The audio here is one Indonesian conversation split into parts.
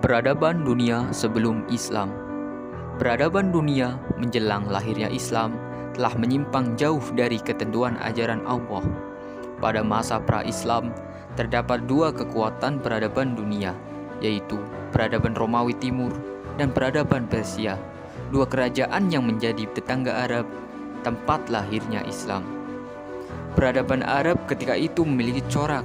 Peradaban dunia sebelum Islam. Peradaban dunia menjelang lahirnya Islam telah menyimpang jauh dari ketentuan ajaran Allah. Pada masa pra-Islam, terdapat dua kekuatan peradaban dunia, yaitu peradaban Romawi Timur dan peradaban Persia, dua kerajaan yang menjadi tetangga Arab, tempat lahirnya Islam. Peradaban Arab ketika itu memiliki corak,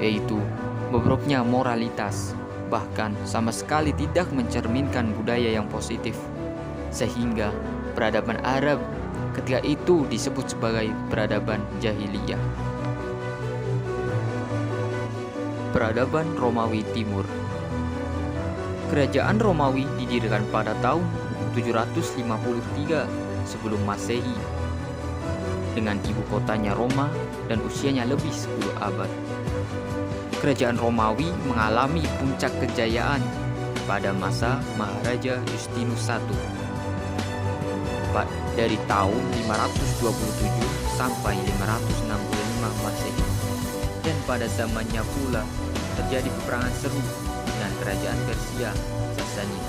yaitu bobroknya moralitas, bahkan sama sekali tidak mencerminkan budaya yang positif, sehingga peradaban Arab ketika itu disebut sebagai peradaban jahiliyah. Peradaban Romawi Timur. Kerajaan Romawi didirikan pada tahun 753 sebelum Masehi dengan ibu kotanya Roma dan usianya lebih 10 abad. Kerajaan Romawi mengalami puncak kejayaan pada masa Maharaja Justinus I dari tahun 527 sampai 565 Masehi, dan pada zamannya pula terjadi peperangan seru dengan kerajaan Persia Sasani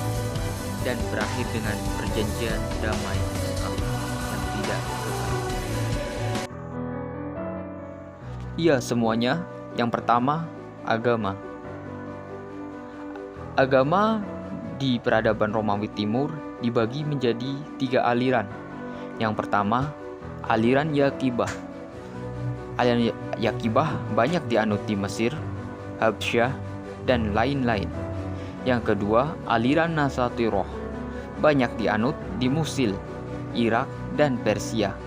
dan berakhir dengan perjanjian damai yang tidak kekal. Iya semuanya. Yang pertama, agama. Agama di peradaban Romawi Timur dibagi menjadi 3 aliran. Yang pertama, aliran Yakibah. Aliran Yakibah banyak dianut di Mesir, Habsyah, dan lain-lain. Yang kedua, aliran Nasatiroh. Banyak dianut di Musil, Irak, dan Persia.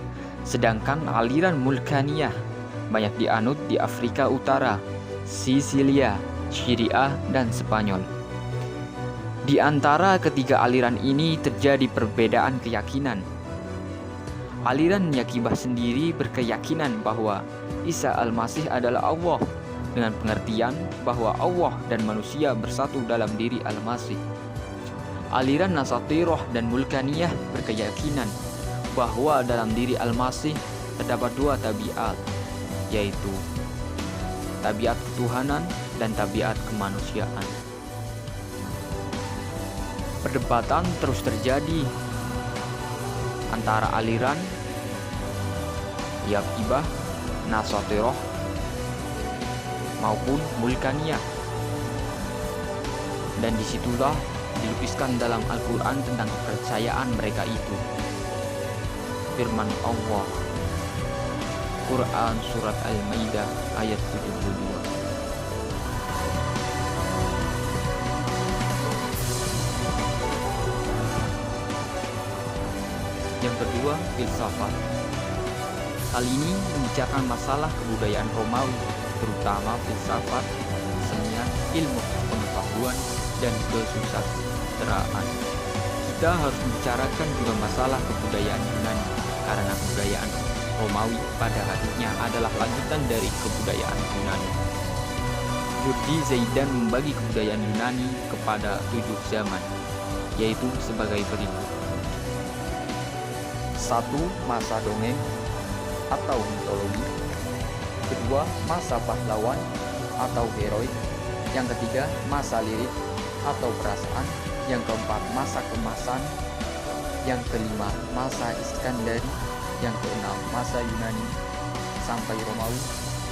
Sedangkan aliran Mulkaniyah banyak dianut di Afrika Utara, Sisilia, Syria, dan Spanyol. Di antara ketiga aliran ini terjadi perbedaan keyakinan. Aliran Yakibah sendiri berkeyakinan bahwa Isa Al-Masih adalah Allah, dengan pengertian bahwa Allah dan manusia bersatu dalam diri Al-Masih. Aliran Nasatiroh dan Mulkaniyah berkeyakinan bahwa dalam diri Al-Masih terdapat 2 tabiat, yaitu tabiat ketuhanan dan tabiat kemanusiaan. Perdebatan terus terjadi antara aliran Yakibah, Nasatiroh maupun Mulkaniyah, dan disitulah dilukiskan dalam Al-Quran tentang kepercayaan mereka itu. Firman Allah, Quran Surat Al-Maidah ayat 72. Yang kedua, filsafat. Hal ini membicarakan masalah kebudayaan Romawi, terutama filsafat, kesenian, ilmu pengetahuan, dan kesusastraan. Kita harus membicarakan juga masalah kebudayaan Yunani, karena kebudayaan Romawi pada hakikatnya adalah lanjutan dari kebudayaan Yunani. Yurdi Zaidan membagi kebudayaan Yunani kepada 7 zaman, yaitu sebagai berikut. 1. Masa dongeng atau mitologi. Kedua, masa pahlawan atau heroik. Yang ketiga, masa lirik atau perasaan. Yang keempat, masa kemasan. Yang kelima, masa Iskandari. Yang keenam, masa Yunani sampai Romawi.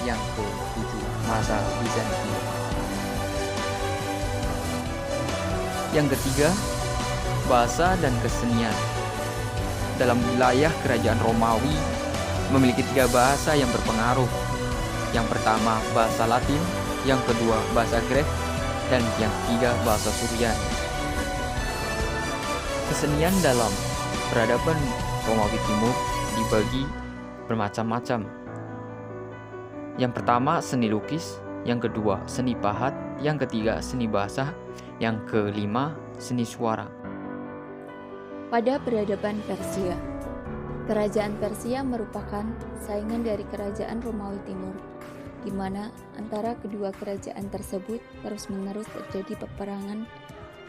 Yang ketujuh, masa Bizantium. Yang ketiga, bahasa dan kesenian. Dalam wilayah kerajaan Romawi memiliki 3 bahasa yang berpengaruh. Yang pertama, bahasa Latin. Yang kedua, bahasa Grek. Dan yang ketiga, bahasa Surian. Kesenian dalam peradaban Romawi Timur dibagi bermacam-macam. Yang pertama, seni lukis. yang kedua seni pahat, yang ketiga seni bahasa, yang kelima seni suara. Pada peradaban Persia, kerajaan Persia merupakan saingan dari kerajaan Romawi Timur, di mana antara kedua kerajaan tersebut terus-menerus terjadi peperangan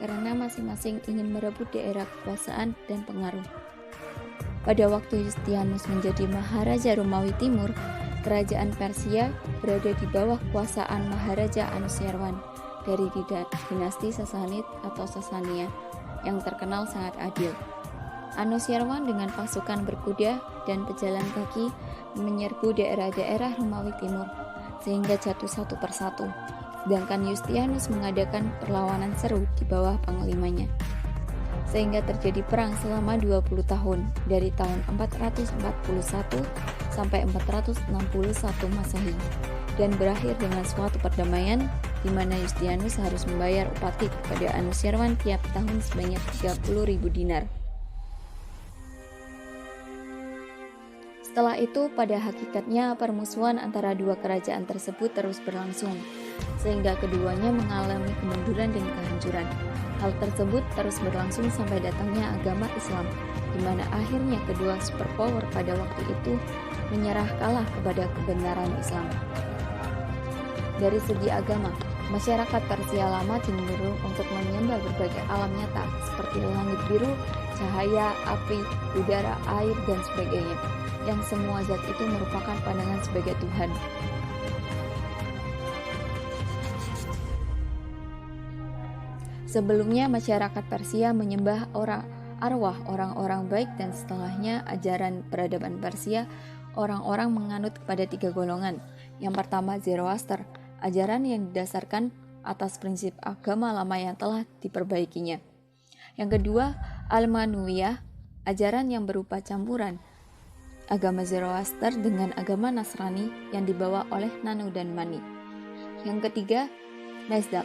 karena masing-masing ingin merebut daerah kekuasaan dan pengaruh. Pada waktu Yustianus menjadi Maharaja Romawi Timur, kerajaan Persia berada di bawah kuasaan Maharaja Anushirwan dari dinasti Sasanid atau Sasania yang terkenal sangat adil. Anushirwan dengan pasukan berkuda dan pejalan kaki menyerbu daerah-daerah Romawi Timur sehingga jatuh satu persatu, sedangkan Yustianus mengadakan perlawanan seru di bawah panglimanya. Sehingga terjadi perang selama 20 tahun dari tahun 441 sampai 461 Masehi dan berakhir dengan suatu perdamaian di mana Yustianus harus membayar upati kepada Anushirwan tiap tahun sebanyak 30.000 dinar. Setelah itu, pada hakikatnya permusuhan antara dua kerajaan tersebut terus berlangsung, sehingga keduanya mengalami kemunduran dan kehancuran. Hal tersebut terus berlangsung sampai datangnya agama Islam, di mana akhirnya kedua superpower pada waktu itu menyerah kalah kepada kebenaran Islam. Dari segi agama, masyarakat Persia lama cenderung untuk menyembah berbagai alam nyata seperti langit biru, cahaya, api, udara, air, dan sebagainya, yang semua zat itu merupakan pandangan sebagai Tuhan. Sebelumnya masyarakat Persia menyembah arwah orang-orang baik, dan setelahnya ajaran peradaban Persia, orang-orang menganut kepada 3 golongan. Yang pertama Zoroaster, ajaran yang didasarkan atas prinsip agama lama yang telah diperbaikinya. Yang kedua Al-Manuiyah, ajaran yang berupa campuran agama Zoroaster dengan agama Nasrani yang dibawa oleh Nanu dan Mani. Yang ketiga Mazdak,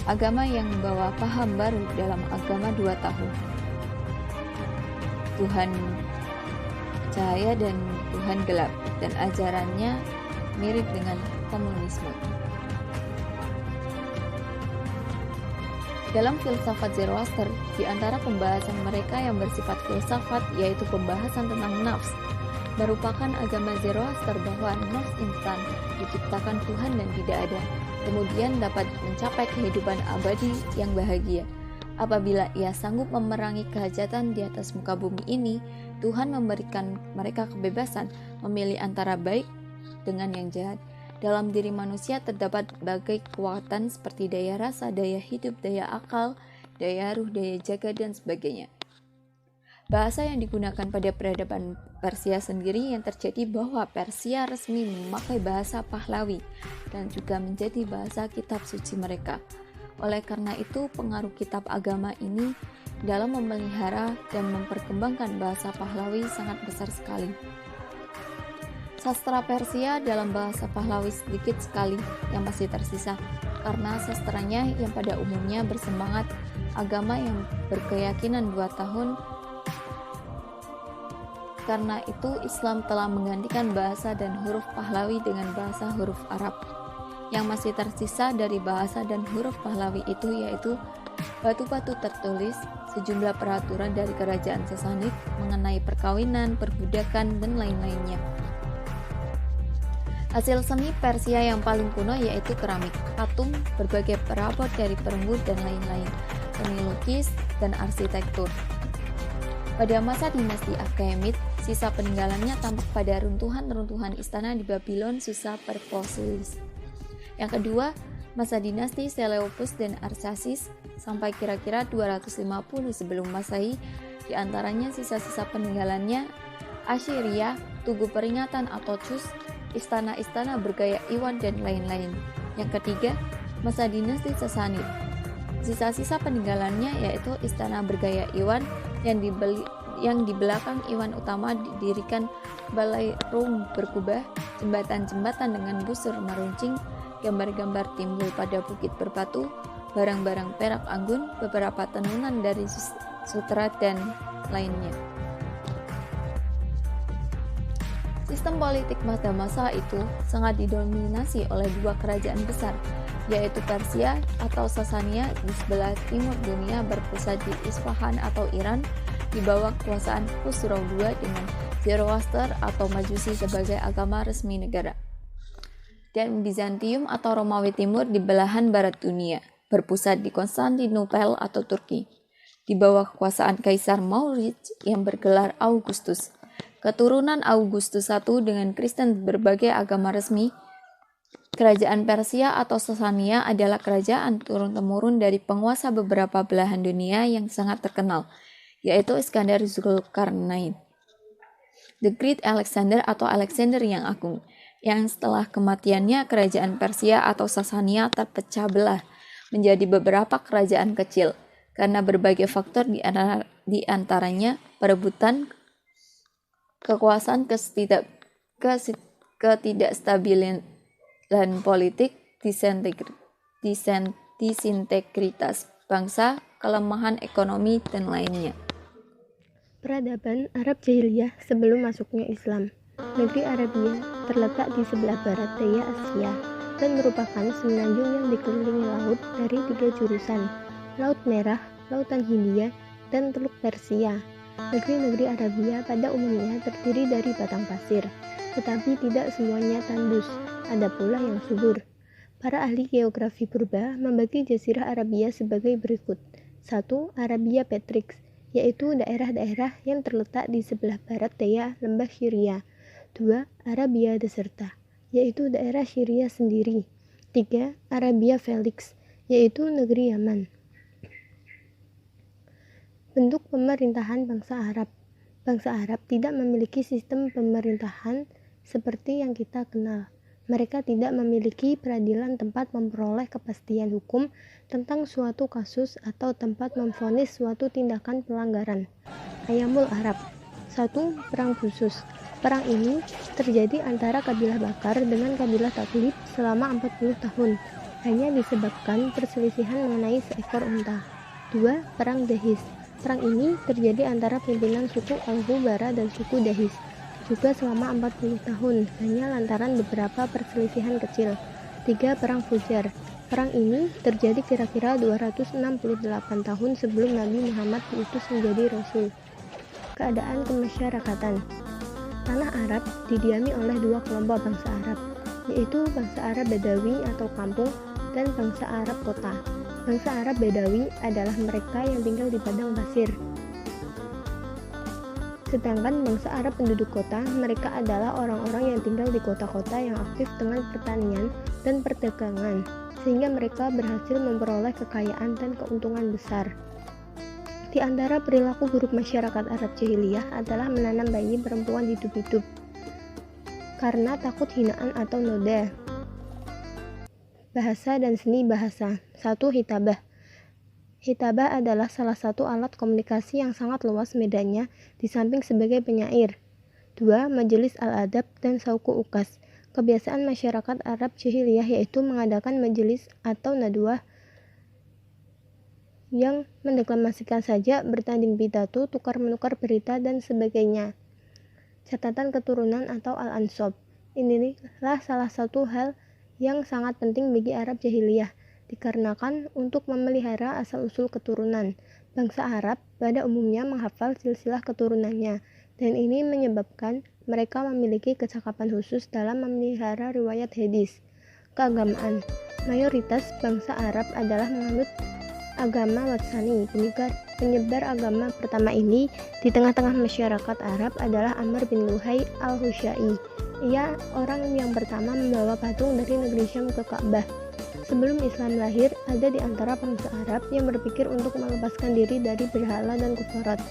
agama yang membawa paham baru dalam agama 2 tahun, Tuhan cahaya dan Tuhan gelap, dan ajarannya mirip dengan komunisme. Dalam filsafat Zoroaster, di antara pembahasan mereka yang bersifat filsafat yaitu pembahasan tentang nafs, merupakan agama Zoroaster bahwa nafs instan diciptakan Tuhan dan tidak ada, kemudian dapat mencapai kehidupan abadi yang bahagia. Apabila ia sanggup memerangi kehajatan di atas muka bumi ini, Tuhan memberikan mereka kebebasan memilih antara baik dengan yang jahat. Dalam diri manusia terdapat berbagai kekuatan seperti daya rasa, daya hidup, daya akal, daya ruh, daya jaga, dan sebagainya. Bahasa yang digunakan pada peradaban Persia sendiri yang terjadi bahwa Persia resmi memakai bahasa Pahlavi dan juga menjadi bahasa kitab suci mereka. Oleh karena itu, pengaruh kitab agama ini dalam memelihara dan memperkembangkan bahasa Pahlavi sangat besar sekali. Sastra Persia dalam bahasa Pahlavi sedikit sekali yang masih tersisa, karena sastranya yang pada umumnya bersemangat agama yang berkeyakinan 2 tahun. Karena itu Islam telah menggantikan bahasa dan huruf Pahlavi dengan bahasa huruf Arab. Yang masih tersisa dari bahasa dan huruf Pahlavi itu yaitu batu-batu tertulis, sejumlah peraturan dari kerajaan Sasanid mengenai perkawinan, perbudakan, dan lain-lainnya. Hasil seni Persia yang paling kuno yaitu keramik, patung, berbagai perabot dari perunggu, dan lain-lain, seni lukis, dan arsitektur. Pada masa dinasti Achaemenid, sisa peninggalannya tampak pada runtuhan-runtuhan istana di Babylon, Susa, Persepolis. Yang kedua, masa dinasti Seleucus dan Arsaces sampai kira-kira 250 sebelum Masehi, di antaranya sisa-sisa peninggalannya Assyria, Tugu Peringatan atau Cus, istana-istana bergaya Iwan, dan lain-lain. Yang ketiga, masa dinasti Sasanid. Sisa-sisa peninggalannya yaitu istana bergaya Iwan yang di belakang Iwan utama didirikan balai rum berkubah, jembatan-jembatan dengan busur meruncing, gambar-gambar timbul pada bukit berbatu, barang-barang perak anggun, beberapa tenunan dari sutra, dan lainnya. Sistem politik pada masa itu sangat didominasi oleh dua kerajaan besar, yaitu Persia atau Sasania di sebelah timur dunia berpusat di Isfahan atau Iran di bawah kekuasaan Khusro II dengan Zoroaster atau Majusi sebagai agama resmi negara. Dan Bizantium atau Romawi Timur di belahan barat dunia, berpusat di Konstantinopel atau Turki, di bawah kekuasaan Kaisar Maurits yang bergelar Augustus. Keturunan Augustus I dengan Kristen berbagai agama resmi, kerajaan Persia atau Sasania adalah kerajaan turun-temurun dari penguasa beberapa belahan dunia yang sangat terkenal, yaitu Iskandar Zulkarnain, The Great Alexander atau Alexander yang Agung, yang setelah kematiannya kerajaan Persia atau Sasania terpecah belah menjadi beberapa kerajaan kecil karena berbagai faktor di antaranya perebutan kekuasaan, ketidakstabilan politik, disintegritas bangsa, kelemahan ekonomi, dan lainnya. Peradaban Arab Jahiliyah sebelum masuknya Islam. Negeri Arabia terletak di sebelah barat daya Asia dan merupakan semenanjung yang dikelilingi laut dari 3 jurusan, Laut Merah, Lautan Hindia, dan Teluk Persia. Negeri-negeri Arabia pada umumnya terdiri dari batang pasir, tetapi tidak semuanya tandus, ada pula yang subur. Para ahli geografi purba membagi Jazirah Arabia sebagai berikut. 1. Arabia Petrix, yaitu daerah-daerah yang terletak di sebelah barat daya lembah Syria. 2. Arabia Deserta, yaitu daerah Syria sendiri. 3. Arabia Felix, yaitu negeri Yaman. Bentuk pemerintahan bangsa Arab. Bangsa Arab tidak memiliki sistem pemerintahan seperti yang kita kenal. Mereka tidak memiliki peradilan tempat memperoleh kepastian hukum tentang suatu kasus atau tempat memvonis suatu tindakan pelanggaran. Ayamul Arab. 1. Perang khusus. Perang ini terjadi antara kabilah Bakar dengan kabilah Taglib selama 40 tahun, hanya disebabkan perselisihan mengenai seekor unta. 2. Perang Dahis. Perang ini terjadi antara pimpinan suku Al-Hubara dan suku Dahis, juga selama 40 tahun, hanya lantaran beberapa perselisihan kecil. 3. Perang Fujar. Perang ini terjadi kira-kira 268 tahun sebelum Nabi Muhammad diutus menjadi Rasul. Keadaan kemasyarakatan. Tanah Arab didiami oleh 2 kelompok bangsa Arab, yaitu bangsa Arab Badawi atau kampung dan bangsa Arab kota. Bangsa Arab Badawi adalah mereka yang tinggal di padang pasir. Sedangkan bangsa Arab penduduk kota, mereka adalah orang-orang yang tinggal di kota-kota yang aktif dengan pertanian dan perdagangan, sehingga mereka berhasil memperoleh kekayaan dan keuntungan besar. Di antara perilaku buruk masyarakat Arab Jahiliyah adalah menanam bayi perempuan hidup-hidup karena takut hinaan atau noda. Bahasa dan seni bahasa. 1. Hitabah. Hitabah adalah salah satu alat komunikasi yang sangat luas medannya di samping sebagai penyair. 2. Majelis al-adab dan sauku ukas. Kebiasaan masyarakat Arab Jahiliyah yaitu mengadakan majelis atau nadwah yang mendeklamasikan saja, bertanding pidato, tukar-menukar berita, dan sebagainya. Catatan keturunan atau al-ansab. Inilah salah satu hal yang sangat penting bagi Arab Jahiliyah, dikarenakan untuk memelihara asal-usul keturunan. Bangsa Arab pada umumnya menghafal silsilah keturunannya, dan ini menyebabkan mereka memiliki kecakapan khusus dalam memelihara riwayat hadis. Keagamaan. Mayoritas bangsa Arab adalah menganut agama Watsani. Penyebar agama pertama ini di tengah-tengah masyarakat Arab adalah Amr bin Luhai al-Husyai. Ia orang yang pertama membawa patung dari negeri Syam ke Ka'bah. Sebelum Islam lahir, ada di antara bangsa Arab yang berpikir untuk melepaskan diri dari berhala dan kufarat.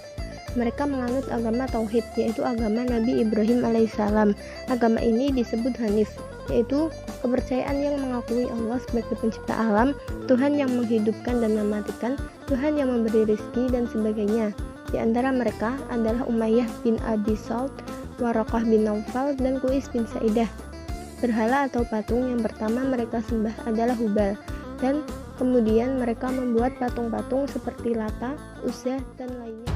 Mereka menganut agama Tauhid, yaitu agama Nabi Ibrahim alaihissalam. Agama ini disebut Hanif, yaitu kepercayaan yang mengakui Allah sebagai pencipta alam, Tuhan yang menghidupkan dan mematikan, Tuhan yang memberi rezeki, dan sebagainya. Di antara mereka adalah Umayyah bin Abi Salt, Waraqah bin Naufal, dan Qais bin Sa'idah. Berhala atau patung yang pertama mereka sembah adalah Hubal, dan kemudian mereka membuat patung-patung seperti Lata, Uzza, dan lainnya.